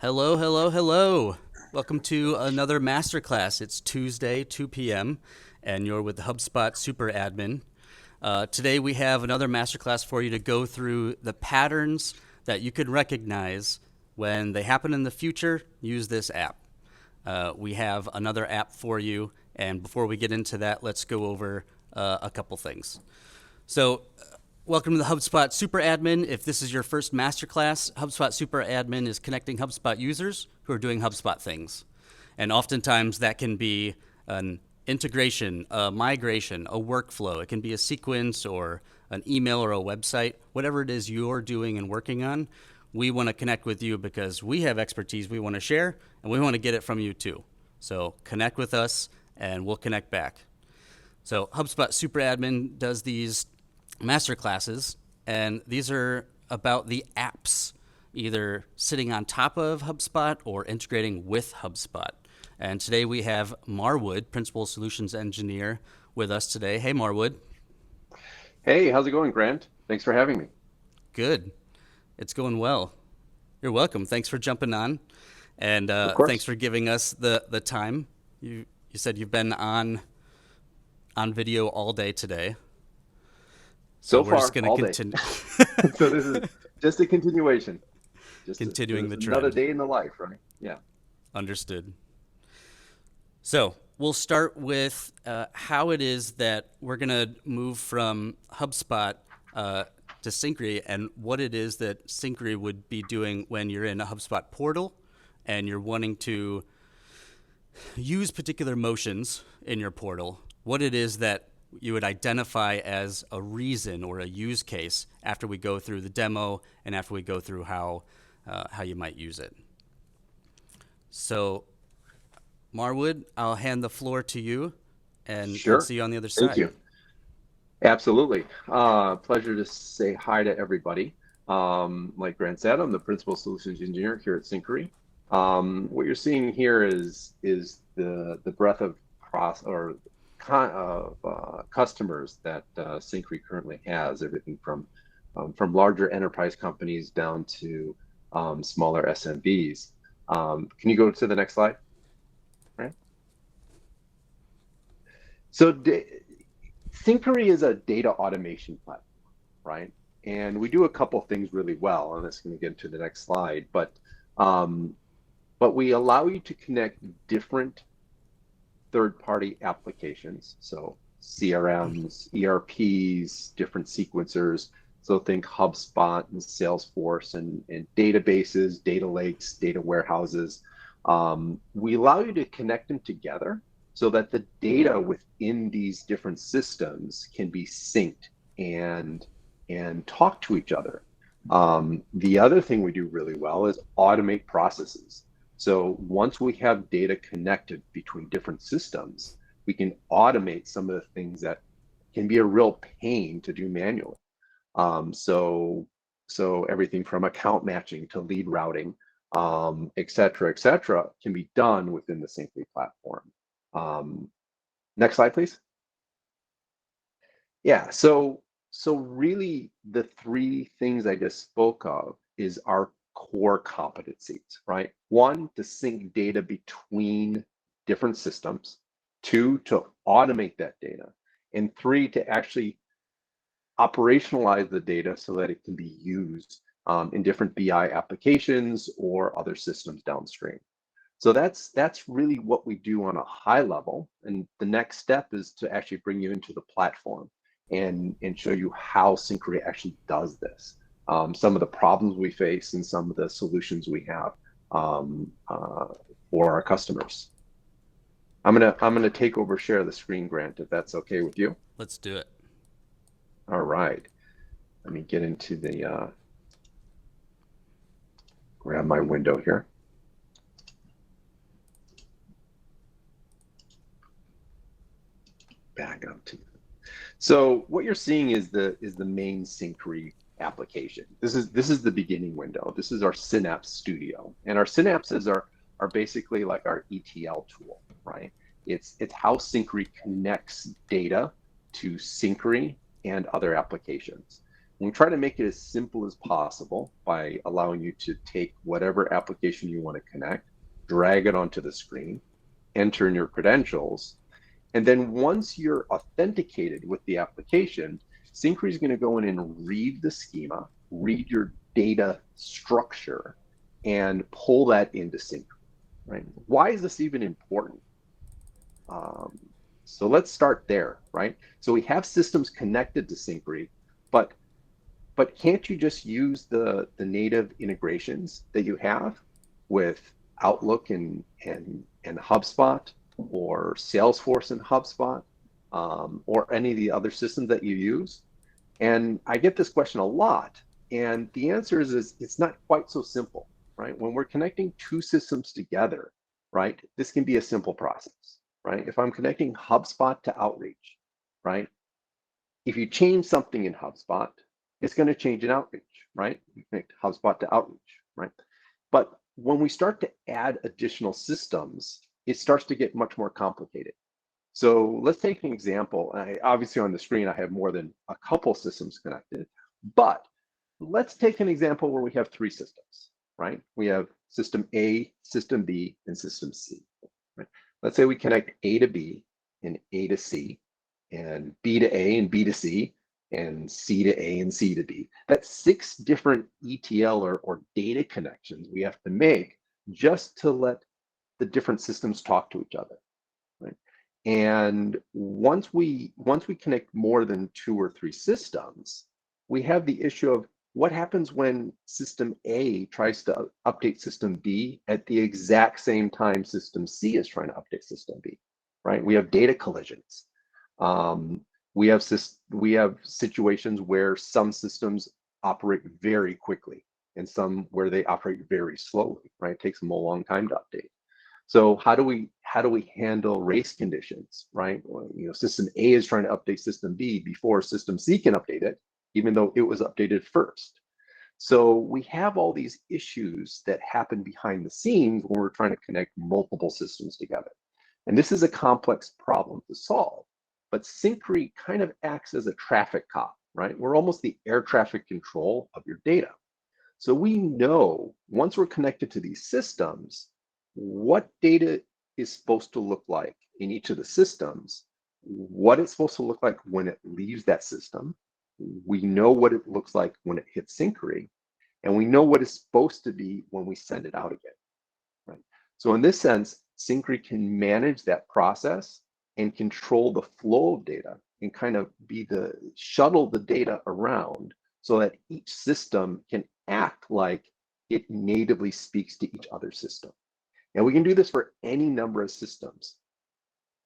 Hello, hello, hello. Welcome to another masterclass. It's Tuesday, 2 p.m., and you're with the HubSpot Super Admin. Today we have another masterclass for you to go through the patterns that you could recognize when they happen in the future. Use this app. We have another app for you, and before we get into that, let's go over a couple things. So, welcome to the HubSpot Super Admin. If this is your first masterclass, HubSpot Super Admin is connecting HubSpot users who are doing HubSpot things. And oftentimes that can be an integration, a migration, a workflow. It can be a sequence or an email or a website. Whatever it is you're doing and working on, we want to connect with you because we have expertise we want to share and we want to get it from you too. So connect with us and we'll connect back. So HubSpot Super Admin does these master classes, and these are about the apps, either sitting on top of HubSpot or integrating with HubSpot. And today we have Marwood, Principal Solutions Engineer, with us today. Hey, Marwood. Hey, how's it going, Grant? Thanks for having me. Good. It's going well. You're welcome. Thanks for jumping on, and Of thanks course. for giving us the time. You said you've been on video all day today, so So we're just far, going to all day. continue So this is just a continuation. continuing the Another trend. day in the life, right? Yeah. Understood. So we'll start with how it is that we're going to move from HubSpot to Syncari and what it is that Syncari would be doing when you're in a HubSpot portal and you're wanting to use particular motions in your portal, what it is that you would identify as a reason or a use case after we go through the demo and after we go through how you might use it. So Marwood, I'll hand the floor to you and Sure. see you on the other Thank side. you. Absolutely. Pleasure to say hi to everybody. Like Grant said, I'm the Principal Solutions Engineer here at Syncari. What you're seeing here is the breadth of customers that Syncari currently has, everything from larger enterprise companies down to smaller SMBs. Can you go to the next slide? Right. So Syncari is a data automation platform, right? And we do a couple things really well, and that's going to get into the next slide. Um, but we allow you to connect different third-party applications, so CRMs, ERPs, different sequencers. So think HubSpot and Salesforce and databases, data lakes, data warehouses. We allow you to connect them together so that the data within these different systems can be synced and and talk to each other. The other thing we do really well is automate processes. So once we have data connected between different systems, we can automate some of the things that can be a real pain to do manually. Um, so, so everything from account matching to lead routing, et cetera, can be done within the Syncly platform. Um, Next slide, please. Yeah, so really the three things I just spoke of is our core competencies, right? One, to sync data between different systems. Two, to automate that data. And three, to actually operationalize the data so that it can be used in different BI applications or other systems downstream. So that's really what we do on a high level. And the next step is to actually bring you into the platform and show you how Syncari actually does this. Some of the problems we face and some of the solutions we have um, uh, for our customers. I'm gonna take over share the screen, Grant, if that's okay with you. Let's do it. All right. Let me get into the grab my window here. Back up to So what you're seeing is the main Syncari application. This is the beginning window. This is our Synapse Studio, and our synapses are basically like our ETL tool, right? It's how Syncari connects data to Syncari and other applications. We try to make it as simple as possible by allowing you to take whatever application you want to connect, drag it onto the screen, enter in your credentials, and then once you're authenticated with the application, Syncari is going to go in and read the schema, read your data structure, and pull that into Syncari, right? Why is this even important? Um, so let's start there, right? So we have systems connected to Syncari, but can't you just use the native integrations that you have with Outlook and HubSpot, or Salesforce and HubSpot, or any of the other systems that you use? And I get this question a lot, and the answer is it's not quite so simple, right? When we're connecting two systems together, right, this can be a simple process, right? If I'm connecting HubSpot to Outreach, right, if you change something in HubSpot, it's going to change in Outreach, right? You connect HubSpot to Outreach, right? But when we start to add additional systems, it starts to get much more complicated. So let's take an example. Obviously on the screen, I have more than a couple systems connected, but let's take an example where we have three systems, right? We have system A, system B, and system C, right? Let's say we connect A to B and A to C, and B to A and B to C, and C to A and C to B. That's 6 different ETL or data connections we have to make just to let the different systems talk to each other, right? And once we connect more than 2 or 3 systems, we have the issue of what happens when system A tries to update system B at the exact same time system C is trying to update system B, right? We have data collisions. We have situations where some systems operate very quickly and some where they operate very slowly, right? It takes them a long time to update. So how do we handle race conditions, right? Well, system A is trying to update system B before system C can update it, even though it was updated first. So we have all these issues that happen behind the scenes when we're trying to connect multiple systems together. And this is a complex problem to solve. But Syncari kind of acts as a traffic cop, right? We're almost the air traffic control of your data. So we know once we're connected to these systems, what data is supposed to look like in each of the systems, what it's supposed to look like when it leaves that system. We know what it looks like when it hits Syncari, and we know what it's supposed to be when we send it out again, right? So in this sense, Syncari can manage that process and control the flow of data and kind of shuttle the data around so that each system can act like it natively speaks to each other system. And we can do this for any number of systems,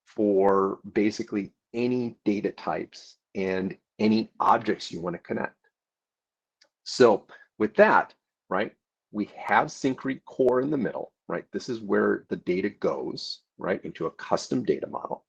for basically any data types and any objects you want to connect. So with that, right, we have Syncari core in the middle, right? This is where the data goes, right, into a custom data model.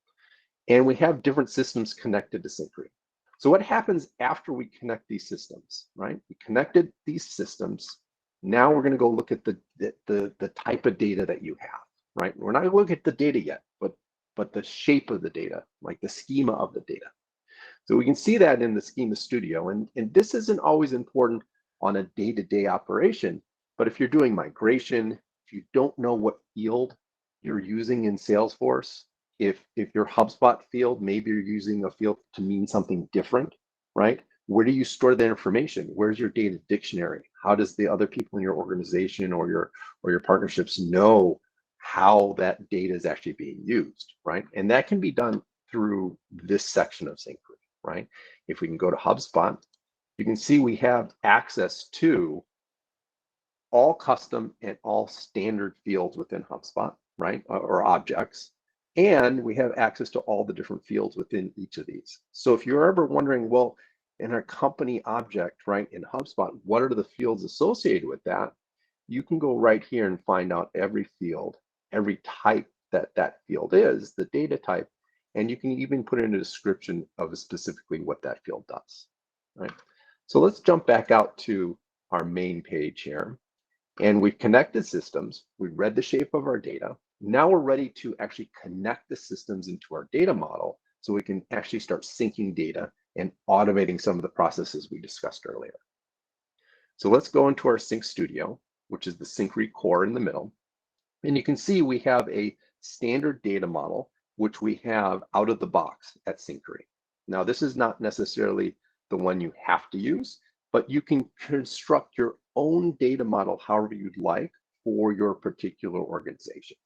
And we have different systems connected to Syncari. So what happens after we connect these systems, right? We connected these systems. Now we're going to go look at the type of data that you have, right? We're not going to look at the data yet, but the shape of the data, like the schema of the data. So we can see that in the Schema Studio. And this isn't always important on a day-to-day operation, but if you're doing migration, if you don't know what field you're using in Salesforce, if your HubSpot field, maybe you're using a field to mean something different, right? Where do you store that information? Where's your data dictionary? How does the other people in your organization or your partnerships know how that data is actually being used, right? And that can be done through this section of Syncari, right? If we can go to HubSpot, you can see we have access to all custom and all standard fields within HubSpot, right? Or objects. And we have access to all the different fields within each of these. So if you're ever wondering, well, in our company object, right, in HubSpot, what are the fields associated with that? You can go right here and find out every field, every type that field is, the data type, and you can even put in a description of specifically what that field does, right? So let's jump back out to our main page here. And we've connected systems. We read the shape of our data. Now we're ready to actually connect the systems into our data model so we can actually start syncing data and automating some of the processes we discussed earlier. So let's go into our Sync Studio, which is the Syncari core in the middle. And you can see we have a standard data model, which we have out of the box at Syncari. Now, this is not necessarily the one you have to use, but you can construct your own data model however you'd like for your particular organization.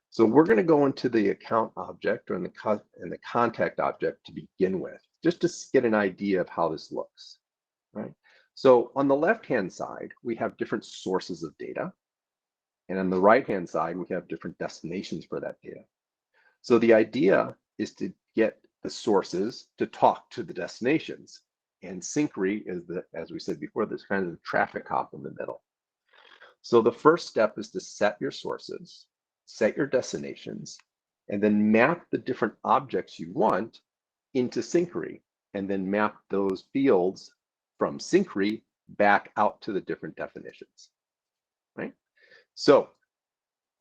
So we're going to go into the account object or in the contact object to begin with, just to get an idea of how this looks, right? So on the left-hand side, we have different sources of data. And on the right-hand side, we have different destinations for that data. So the idea is to get the sources to talk to the destinations. And Syncari is as we said before, this kind of traffic cop in the middle. So the first step is to set your sources, set your destinations, and then map the different objects you want into Syncari, and then map those fields from Syncari back out to the different definitions, right? So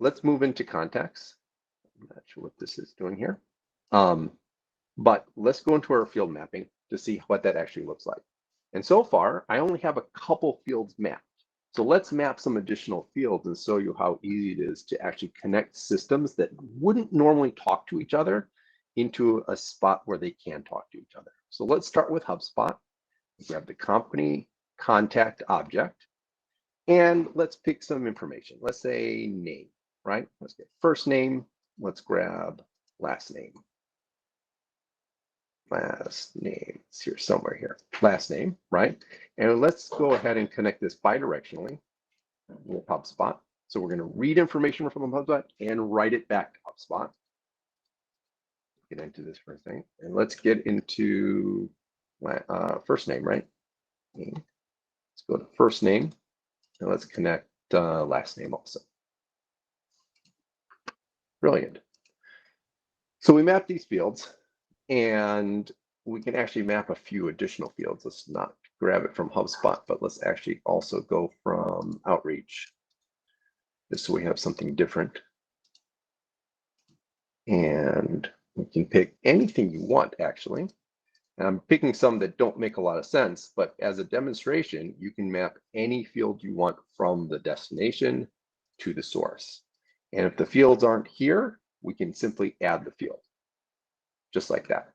let's move into contacts. I'm not sure what this is doing here, but let's go into our field mapping to see what that actually looks like. And so far, I only have a couple fields mapped. So let's map some additional fields and show you how easy it is to actually connect systems that wouldn't normally talk to each other into a spot where they can talk to each other. So let's start with HubSpot. Grab the company contact object, and let's pick some information. Let's say name, right? Let's get first name. Let's grab last name. Last name, it's here somewhere here. Last name, right? And let's go ahead and connect this bidirectionally with HubSpot. So we're going to read information from HubSpot and write it back to HubSpot. Get into this first thing, and let's get into first name, right? Let's go to first name, and let's connect last name also. Brilliant. So we map these fields, and we can actually map a few additional fields. Let's not grab it from HubSpot, but let's actually also go from Outreach, just so we have something different. And we can pick anything you want, actually. And I'm picking some that don't make a lot of sense, but as a demonstration, you can map any field you want from the destination to the source. And if the fields aren't here, we can simply add the field, just like that.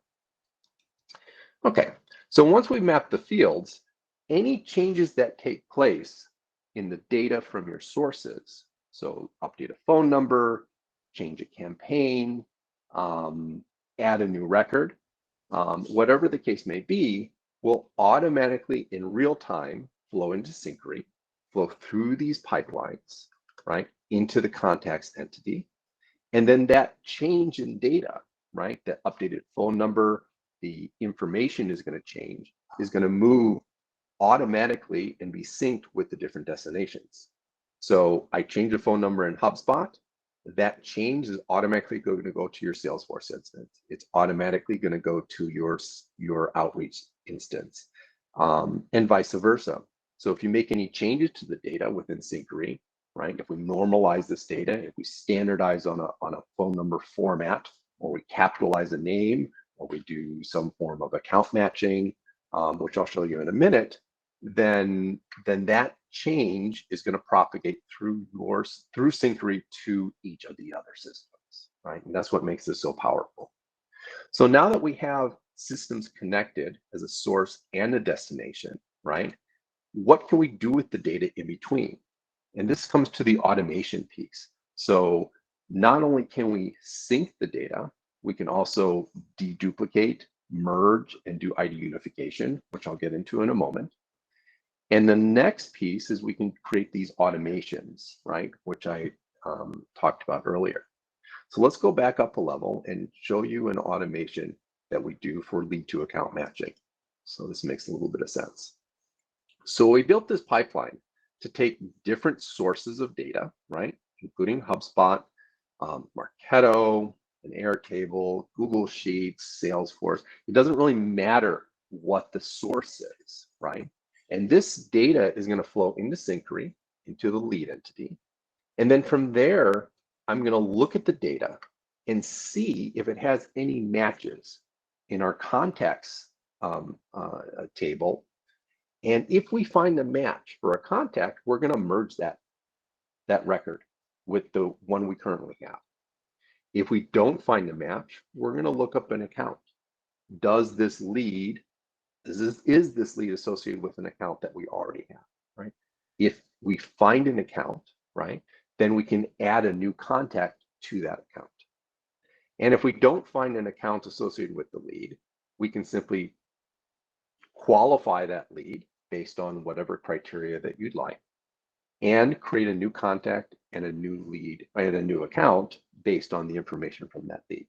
Okay, so once we map the fields, any changes that take place in the data from your sources, so update a phone number, change a campaign, add a new record, whatever the case may be, will automatically in real time flow into Syncari, flow through these pipelines, right, into the contacts entity. And then that change in data, right, that updated phone number, the information is going to change, is going to move automatically and be synced with the different destinations. So I change a phone number in HubSpot, that change is automatically going to go to your Salesforce instance. It's automatically going to go to your Outreach instance, and vice versa. So if you make any changes to the data within Syncari, right? If we normalize this data, if we standardize on a phone number format, or we capitalize a name, or we do some form of account matching, which I'll show you in a minute, then that change is going to propagate through Syncari to each of the other systems, right? And that's what makes this so powerful. So now that we have systems connected as a source and a destination, right? What can we do with the data in between? And this comes to the automation piece. So not only can we sync the data, we can also deduplicate, merge, and do ID unification, which I'll get into in a moment. And the next piece is we can create these automations, right? Which I talked about earlier. So let's go back up a level and show you an automation that we do for lead to account matching. So this makes a little bit of sense. So we built this pipeline to take different sources of data, right? Including HubSpot, Marketo, an Airtable, Google Sheets, Salesforce. It doesn't really matter what the source is, right? And this data is going to flow into Syncari, into the lead entity. And then from there, I'm going to look at the data and see if it has any matches in our contacts table. And if we find a match for a contact, we're going to merge that record with the one we currently have. If we don't find a match, we're going to look up an account. Is this lead associated with an account that we already have, right? If we find an account, right, then we can add a new contact to that account. And if we don't find an account associated with the lead, we can simply qualify that lead based on whatever criteria that you'd like and create a new contact and a new lead and a new account based on the information from that lead.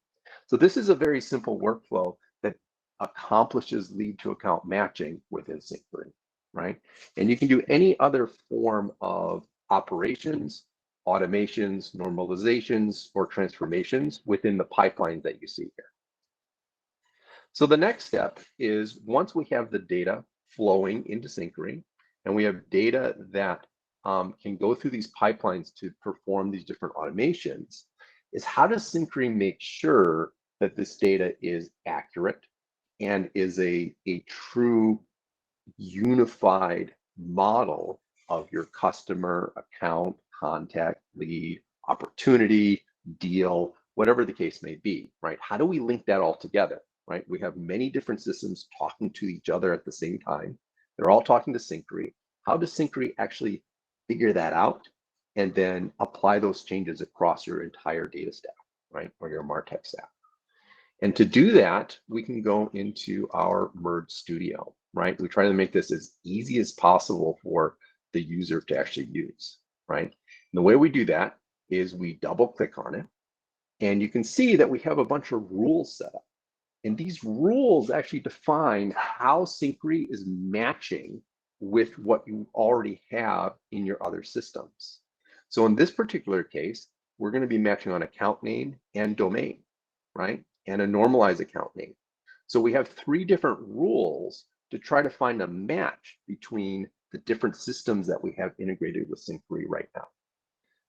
So this is a very simple workflow that accomplishes lead to account matching within Syncari, right? And you can do any other form of operations, automations, normalizations, or transformations within the pipelines that you see here. So the next step is, once we have the data flowing into Syncari and we have data that can go through these pipelines to perform these different automations, is how does Syncari make sure that this data is accurate and is a true unified model of your customer, account, contact, lead, opportunity, deal, whatever the case may be, right? How do we link that all together, right? We have many different systems talking to each other at the same time. They're all talking to Syncari. How does Syncari actually figure that out and then apply those changes across your entire data stack, right? Or your MarTech stack. And to do that, we can go into our Merge Studio, right? We try to make this as easy as possible for the user to actually use, right? And the way we do that is we double click on it, and you can see that we have a bunch of rules set up. And these rules actually define how Syncari is matching with what you already have in your other systems. So in this particular case, we're going to be matching on account name and domain, right? And a normalized account name. So we have 3 different rules to try to find a match between the different systems that we have integrated with Syncari right now,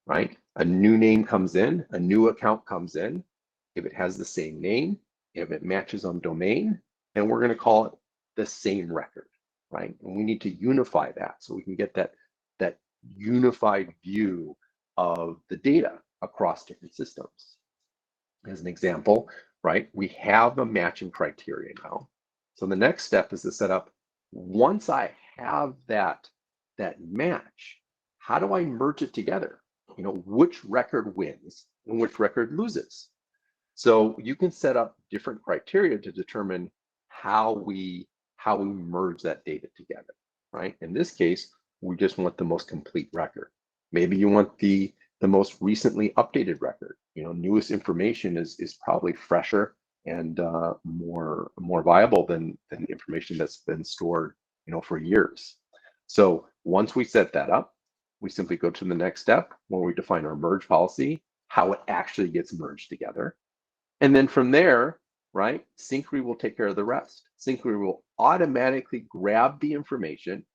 right? A new name comes in, a new account comes in. If it has the same name, if it matches on domain, and we're going to call it the same record, right? And we need to unify that so we can get that unified view of the data across different systems. As an example, right, we have a matching criteria now. So the next step is to set up, once I have that match, how do I merge it together? You know, which record wins and which record loses? So you can set up different criteria to determine how we merge that data together, right? In this case, we just want the most complete record. Maybe you want the most recently updated record. You know, newest information is probably fresher and more viable than information that's been stored, you know, for years. So once we set that up, we simply go to the next step where we define our merge policy, how it actually gets merged together. And then from there, right, Syncari will take care of the rest. Syncari will automatically grab the information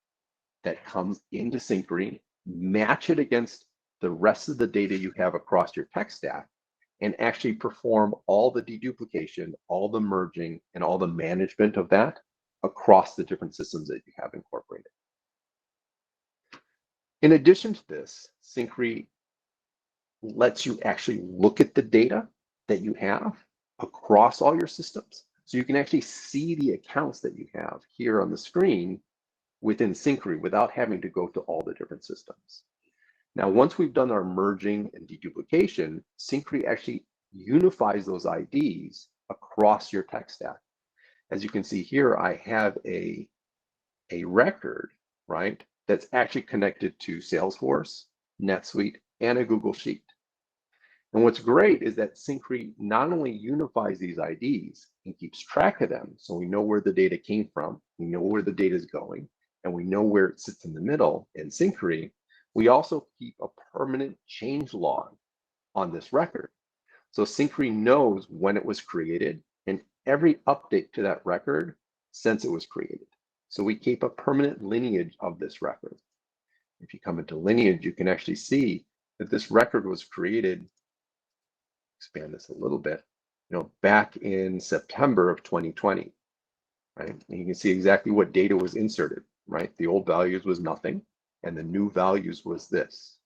that comes into Syncari, match it against the rest of the data you have across your tech stack, and actually perform all the deduplication, all the merging, and all the management of that across the different systems that you have incorporated. In addition to this, Syncari lets you actually look at the data that you have across all your systems. So you can actually see the accounts that you have here on the screen within Syncari without having to go to all the different systems. Now, once we've done our merging and deduplication, Syncari actually unifies those IDs across your tech stack. As you can see here, I have a record, right, that's actually connected to Salesforce, NetSuite, and a Google Sheet. And what's great is that Syncari not only unifies these IDs and keeps track of them, so we know where the data came from, we know where the data is going, and we know where it sits in the middle in Syncari, we also keep a permanent change log on this record. So Syncari knows when it was created and every update to that record since it was created. So we keep a permanent lineage of this record. If you come into lineage, you can actually see that this record was created, expand this a little bit, you know, back in September of 2020. right? And you can see exactly what data was inserted, right? The old values was nothing, and the new values was this,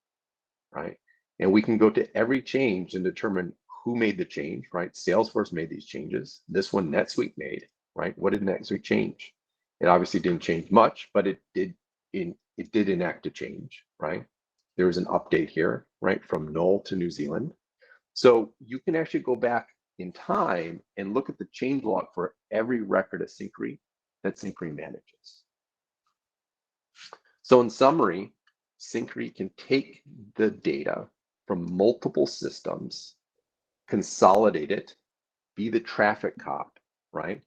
right? And we can go to every change and determine who made the change, right? Salesforce made these changes. This one NetSuite made, right? What did NetSuite change? It obviously didn't change much, but it did enact a change, right? There was an update here, right, from Knoll to New Zealand. So you can actually go back in time and look at the change log for every record of Syncari that Syncari manages. So in summary, Syncari can take the data from multiple systems, consolidate it, be the traffic cop, right?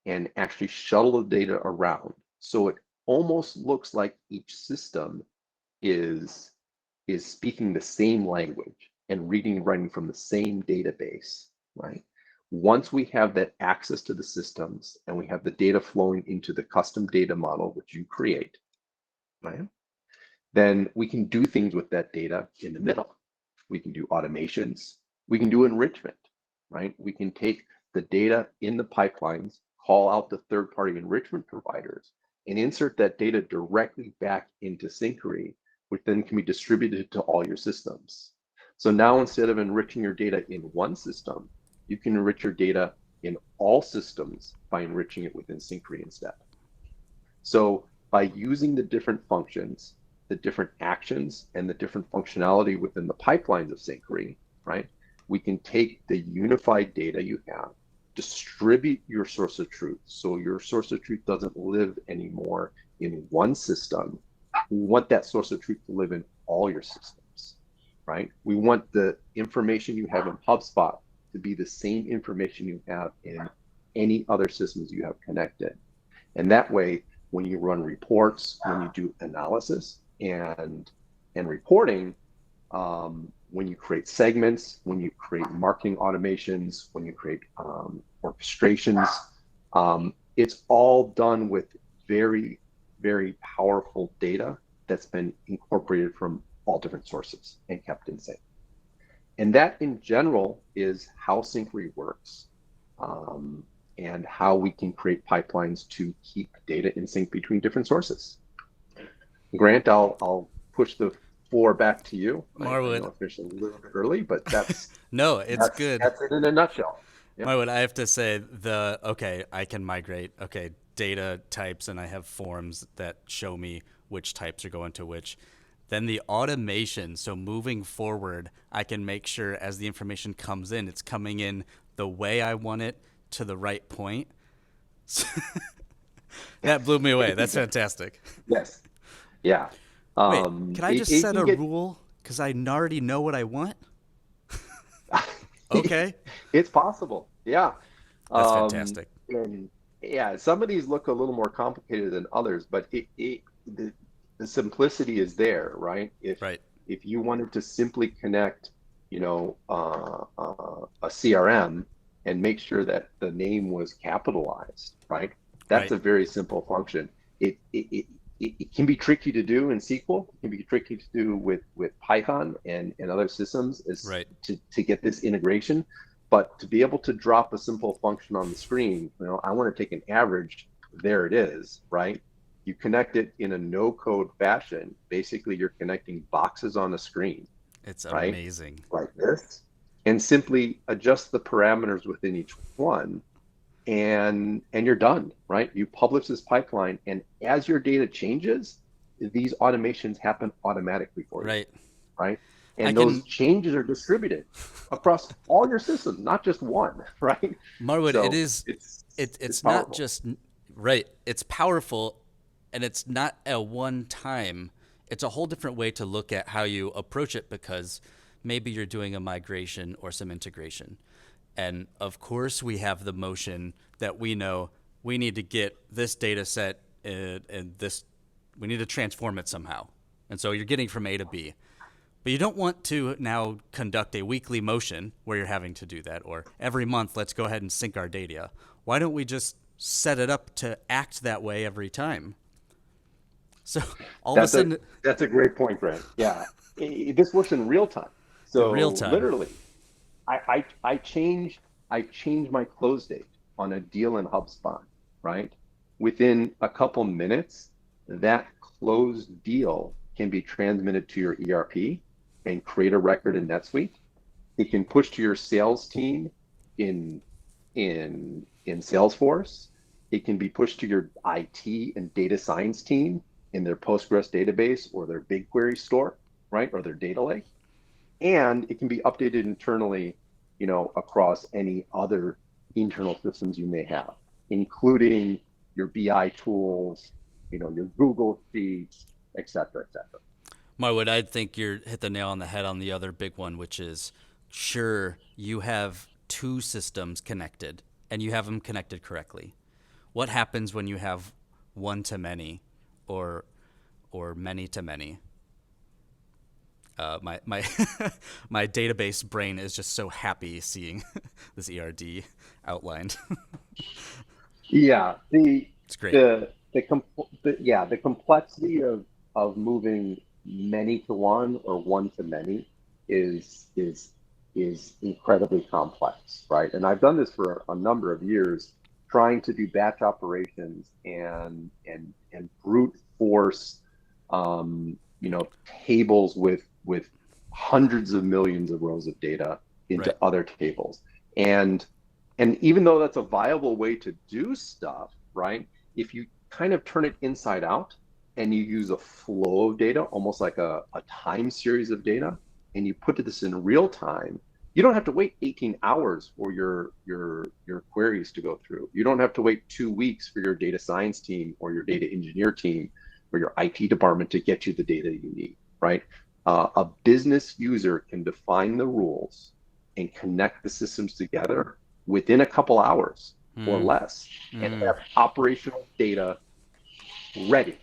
And actually shuttle the data around. So it almost looks like each system is speaking the same language and reading and writing from the same database, right? Once we have that access to the systems and we have the data flowing into the custom data model, which you create, right? Then we can do things with that data in the middle. We can do automations. We can do enrichment, right? We can take the data in the pipelines, call out the third-party enrichment providers, and insert that data directly back into Syncari, which then can be distributed to all your systems. So now instead of enriching your data in one system, you can enrich your data in all systems by enriching it within Syncari instead. So by using the different functions, the different actions, and the different functionality within the pipelines of Syncari, right, we can take the unified data you have, distribute your source of truth. So your source of truth doesn't live anymore in one system. We want that source of truth to live in all your systems, right? We want the information you have in HubSpot to be the same information you have in any other systems you have connected. And that way, when you run reports, when you do analysis and reporting, when you create segments, when you create marketing automations, when you create orchestrations, it's all done with very, very powerful data that's been incorporated from all different sources and kept in sync. And that in general is how Syncari works. And how we can create pipelines to keep data in sync between different sources. Grant, I'll push the floor back to you. I Marwood. know I finished a little bit early, but that's No, it's good. that's it in a nutshell. Yep. Marwood, I have to say okay, I can migrate, okay, data types, and I have forms that show me which types are going to which. Then the automation, so moving forward, I can make sure as the information comes in, it's coming in the way I want it to the right point. That blew me away. That's fantastic. Yes. Yeah. Wait, can I just set can a get, rule because I already know what I want? Okay. It's possible. Yeah. That's fantastic. And yeah, some of these look a little more complicated than others, but the simplicity is there, right? Right. If you wanted to simply connect, a CRM and make sure that the name was capitalized, right? That's Right. a very simple function. It can be tricky to do in SQL. It can be tricky to do with Python and other systems Right. to get this integration. But to be able to drop a simple function on the screen, I want to take an average, there it is, right? You connect it in a no-code fashion. Basically, you're connecting boxes on the screen, It's right? amazing. Like this, and simply adjust the parameters within each one, and you're done, right? You publish this pipeline, and as your data changes, these automations happen automatically for you, Right. right? I And those can, changes are distributed across all your systems, not just one, right? Marwood, it So is, it's it's not powerful. just, right. It's powerful and it's not a one time. It's a whole different way to look at how you approach it because maybe you're doing a migration or some integration. And of course, we have the motion that we know we need to get this data set and this, we need to transform it somehow. And so you're getting from A to B. But you don't want to now conduct a weekly motion where you're having to do that, or every month, let's go ahead and sync our data. Why don't we just set it up to act that way every time? So all of a That's a sudden, that's a great point, Grant. Yeah, this works in real time. in real So time, literally, I change my close date on a deal in HubSpot, right? within a couple minutes, that closed deal can be transmitted to your ERP and create a record in NetSuite. It can push to your sales team in Salesforce. It can be pushed to your IT and data science team in their Postgres database or their BigQuery store, right, or their data lake. And it can be updated internally, across any other internal systems you may have, including your BI tools, your Google Sheets, et cetera, et cetera. Marwood, I think you're hit the nail on the head on the other big one, which is sure you have two systems connected and you have them connected correctly. What happens when you have one to many or many to many? My my database brain is just so happy seeing this ERD outlined. Yeah, It's great. the complexity of moving many to one or one to many is incredibly complex, right? And I've done this for a number of years, trying to do batch operations and brute force, tables with hundreds of millions of rows of data into Right. other tables. And even though that's a viable way to do stuff, right? If you kind of turn it inside out and you use a flow of data, almost like a time series of data, and you put this in real time, you don't have to wait 18 hours for your queries to go through. You don't have to wait 2 weeks for your data science team or your data engineer team or your IT department to get you the data you need, right? A business user can define the rules and connect the systems together within a couple hours or less and have operational data ready,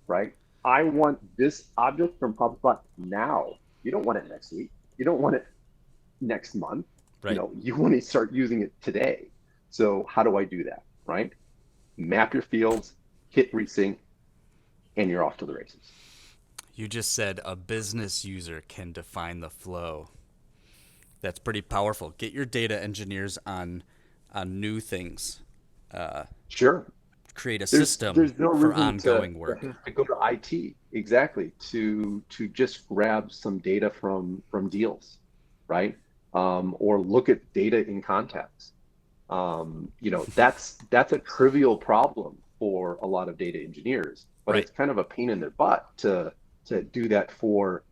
right? I want this object from HubSpot now. You don't want it next week. You don't want it next month. Right. You want to start using it today. So how do I do that, right? Map your fields, hit resync, and you're off to the races. You just said a business user can define the flow. That's pretty powerful. Get your data engineers on new things. Sure. Create a There's system no for reason ongoing work. to go to IT exactly to just grab some data from deals, right? Or look at data in context. That's a trivial problem for a lot of data engineers, but Right. it's kind of a pain in their butt to do that for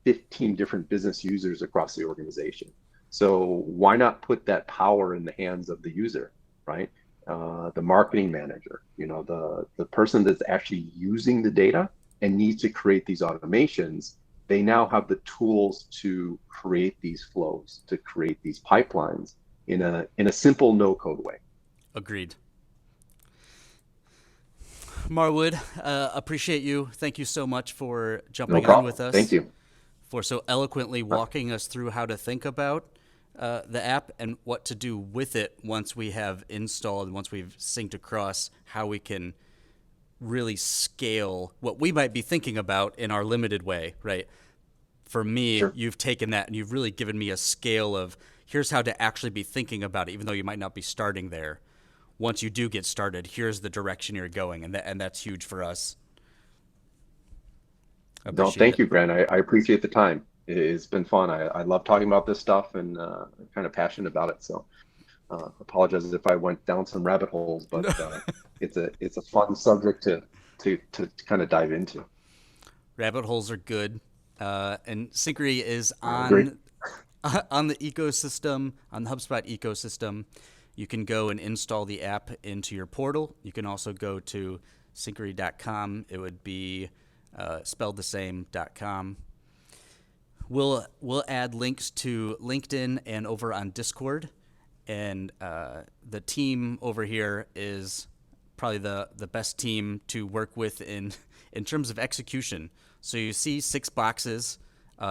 15 different business users across the organization. So why not put that power in the hands of the user, right? The marketing manager, the person that's actually using the data and needs to create these automations. They now have the tools to create these flows, to create these pipelines in a simple no code way. Agreed. Marwood, appreciate you. Thank you so much for No jumping on problem. with Thank us, you. for so eloquently Uh, walking us through how to think about the app and what to do with it once we have installed, once we've synced across, how we can really scale what we might be thinking about in our limited way, right? For me, Sure. you've taken that and you've really given me a scale of here's how to actually be thinking about it, even though you might not be starting there. Once you do get started, here's the direction you're going, and that's huge for us. I No, appreciate thank it. you, Grant. I appreciate the time. It's been fun. I love talking about this stuff and I'm kind of passionate about it. So apologize if I went down some rabbit holes, but it's a fun subject to kind of dive into. Rabbit holes are good, and Syncari is I agree. on on the ecosystem, on the HubSpot ecosystem. You can go and install the app into your portal. You can also go to Syncari.com. It would be spelled the same .com. We'll add links to LinkedIn and over on Discord, and the team over here is probably the best team to work with in terms of execution. So you see 6 boxes,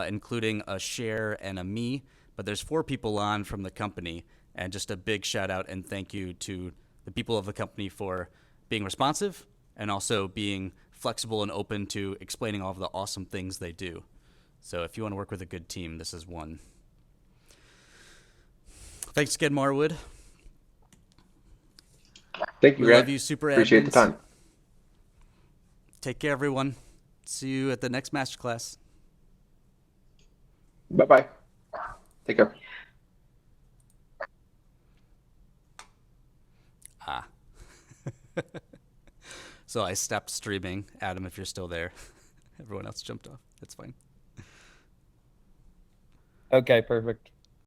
including a share and a me, but there's 4 people on from the company, and just a big shout out and thank you to the people of the company for being responsive and also being flexible and open to explaining all of the awesome things they do. So if you want to work with a good team, this is one. Thanks again, Marwood. Thank you, We love Grant. you, super Appreciate the admins. time. Take care, everyone. See you at the next masterclass. Bye-bye. Take care. Ah. So I stopped streaming. Adam, if you're still there. Everyone else jumped off. That's fine. Okay, perfect.